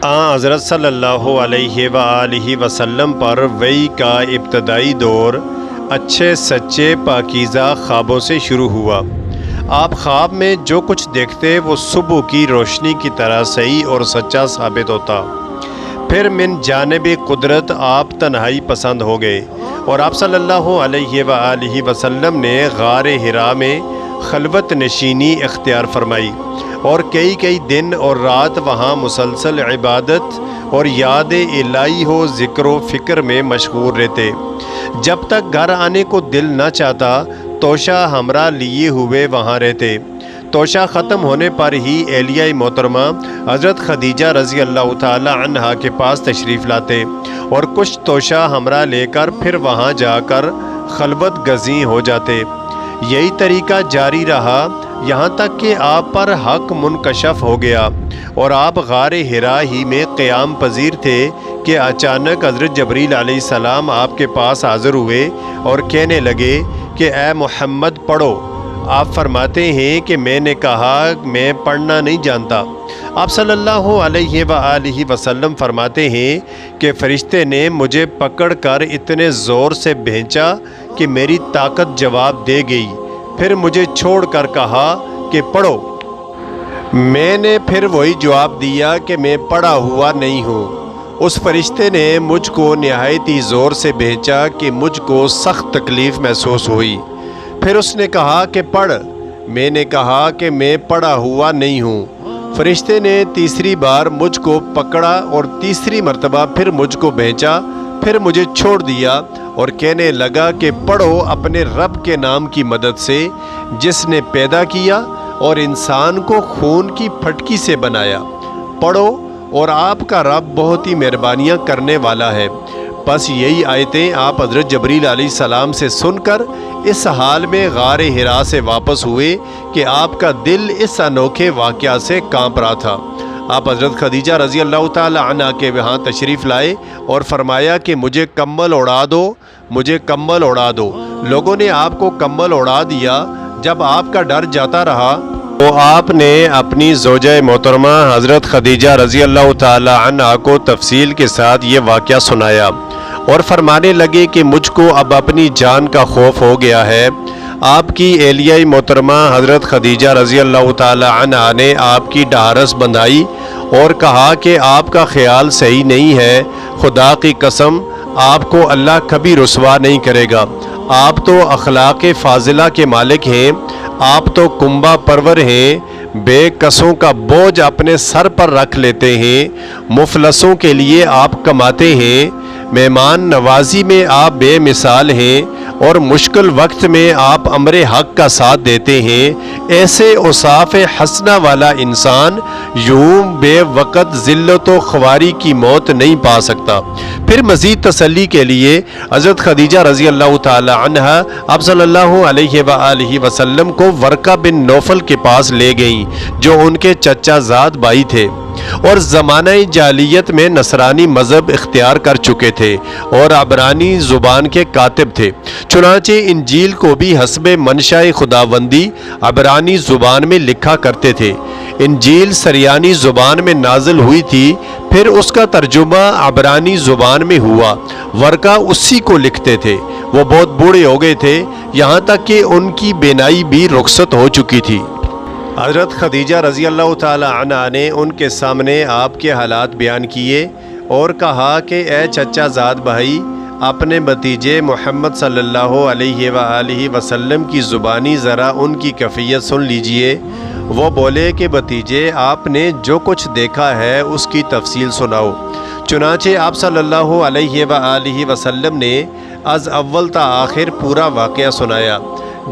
حضرت صلی اللہ علیہ وآلہ وسلم پر وحی کا ابتدائی دور اچھے سچے پاکیزہ خوابوں سے شروع ہوا۔ آپ خواب میں جو کچھ دیکھتے وہ صبح کی روشنی کی طرح صحیح اور سچا ثابت ہوتا۔ پھر من جانب قدرت آپ تنہائی پسند ہو گئے اور آپ صلی اللہ علیہ وآلہ وسلم نے غار حرا میں خلوت نشینی اختیار فرمائی اور کئی دن اور رات وہاں مسلسل عبادت اور یاد الہی و ذکر و فکر میں مشغول رہتے۔ جب تک گھر آنے کو دل نہ چاہتا توشہ ہمراہ لیے ہوئے وہاں رہتے۔ توشہ ختم ہونے پر ہی اہلیہ محترمہ حضرت خدیجہ رضی اللہ تعالی عنہا کے پاس تشریف لاتے اور کچھ توشہ ہمراہ لے کر پھر وہاں جا کر خلوت گزیں ہو جاتے۔ یہی طریقہ جاری رہا یہاں تک کہ آپ پر حق منکشف ہو گیا اور آپ غار حرا ہی میں قیام پذیر تھے کہ اچانک حضرت جبریل علیہ السلام آپ کے پاس حاضر ہوئے اور کہنے لگے کہ اے محمد پڑھو۔ آپ فرماتے ہیں کہ میں نے کہا میں پڑھنا نہیں جانتا۔ آپ صلی اللہ علیہ وآلہ وسلم فرماتے ہیں کہ فرشتے نے مجھے پکڑ کر اتنے زور سے بھینچا کہ میری طاقت جواب دے گئی، پھر مجھے چھوڑ کر کہا کہ پڑھو۔ میں نے پھر وہی جواب دیا کہ میں پڑھا ہوا نہیں ہوں۔ اس فرشتے نے مجھ کو نہایت ہی زور سے بھینچا کہ مجھ کو سخت تکلیف محسوس ہوئی۔ پھر اس نے کہا کہ پڑھ۔ میں نے کہا کہ میں پڑھا ہوا نہیں ہوں۔ فرشتے نے تیسری بار مجھ کو پکڑا اور تیسری مرتبہ پھر مجھ کو بھینچا، پھر مجھے چھوڑ دیا اور کہنے لگا کہ پڑھو اپنے رب کے نام کی مدد سے جس نے پیدا کیا اور انسان کو خون کی پھٹکی سے بنایا۔ پڑھو اور آپ کا رب بہت ہی مہربانیاں کرنے والا ہے۔ بس یہی آیتیں آپ حضرت جبریل علیہ السلام سے سن کر اس حال میں غار حرا سے واپس ہوئے کہ آپ کا دل اس انوکھے واقعہ سے کانپ رہا تھا۔ آپ حضرت خدیجہ رضی اللہ تعالی عنہ کے وہاں تشریف لائے اور فرمایا کہ مجھے کمبل اڑا دو، مجھے کمبل اڑا دو۔ لوگوں نے آپ کو کمبل اڑا دیا۔ جب آپ کا ڈر جاتا رہا تو آپ نے اپنی زوجہ محترمہ حضرت خدیجہ رضی اللہ تعالی عنہ کو تفصیل کے ساتھ یہ واقعہ سنایا اور فرمانے لگے کہ مجھ کو اب اپنی جان کا خوف ہو گیا ہے۔ آپ کی اہلیہ محترمہ حضرت خدیجہ رضی اللہ تعالی عنہ نے آپ کی ڈھارس بندھائی اور کہا کہ آپ کا خیال صحیح نہیں ہے، خدا کی قسم آپ کو اللہ کبھی رسوا نہیں کرے گا۔ آپ تو اخلاق فاضلہ کے مالک ہیں، آپ تو کنبہ پرور ہیں، بے کسوں کا بوجھ اپنے سر پر رکھ لیتے ہیں، مفلسوں کے لیے آپ کماتے ہیں، مہمان نوازی میں آپ بے مثال ہیں اور مشکل وقت میں آپ امر حق کا ساتھ دیتے ہیں۔ ایسے اوصاف حسنہ والا انسان یوں بے وقت ذلت و خواری کی موت نہیں پا سکتا۔ پھر مزید تسلی کے لیے حضرت خدیجہ رضی اللہ تعالی عنہ آپ صلی اللہ علیہ وآلہ وسلم کو ورقہ بن نوفل کے پاس لے گئیں جو ان کے چچا زاد بھائی تھے اور زمانہ جاہلیت میں نصرانی مذہب اختیار کر چکے تھے اور عبرانی زبان کے کاتب تھے۔ چنانچہ انجیل کو بھی حسب منشاء خداوندی عبرانی زبان میں لکھا کرتے تھے۔ انجیل سریانی زبان میں نازل ہوئی تھی، پھر اس کا ترجمہ عبرانی زبان میں ہوا۔ ورقہ اسی کو لکھتے تھے۔ وہ بہت بوڑھے ہو گئے تھے، یہاں تک کہ ان کی بینائی بھی رخصت ہو چکی تھی۔ حضرت خدیجہ رضی اللہ تعالی عنہ نے ان کے سامنے آپ کے حالات بیان کیے اور کہا کہ اے چچا زاد بھائی، اپنے بھتیجے محمد صلی اللہ علیہ وآلہ وسلم کی زبانی ذرا ان کی کیفیت سن لیجئے۔ وہ بولے کہ بھتیجے آپ نے جو کچھ دیکھا ہے اس کی تفصیل سناؤ۔ چنانچہ آپ صلی اللہ علیہ وآلہ وسلم نے از اول تا آخر پورا واقعہ سنایا،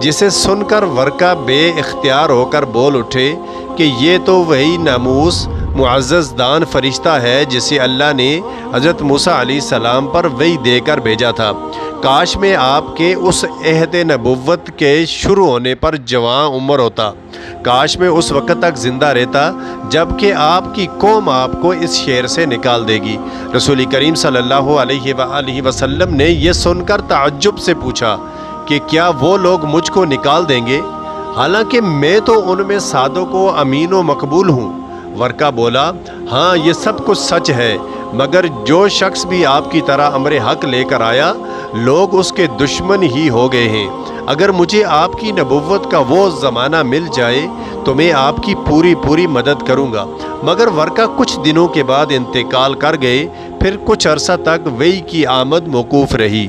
جسے سن کر ورقہ بے اختیار ہو کر بول اٹھے کہ یہ تو وہی ناموس معزز دان فرشتہ ہے جسے اللہ نے حضرت موسیٰ علیہ السلام پر وحی دے کر بھیجا تھا۔ کاش میں آپ کے اس عہد نبوت کے شروع ہونے پر جوان عمر ہوتا، کاش میں اس وقت تک زندہ رہتا جب کہ آپ کی قوم آپ کو اس شہر سے نکال دے گی۔ رسول کریم صلی اللہ علیہ وآلہ وسلم نے یہ سن کر تعجب سے پوچھا کہ کیا وہ لوگ مجھ کو نکال دیں گے؟ حالانکہ میں تو ان میں صادق و امین و مقبول ہوں۔ ورقہ بولا ہاں یہ سب کچھ سچ ہے، مگر جو شخص بھی آپ کی طرح امر حق لے کر آیا لوگ اس کے دشمن ہی ہو گئے ہیں۔ اگر مجھے آپ کی نبوت کا وہ زمانہ مل جائے تو میں آپ کی پوری مدد کروں گا۔ مگر ورقہ کچھ دنوں کے بعد انتقال کر گئے، پھر کچھ عرصہ تک وحی کی آمد موقوف رہی۔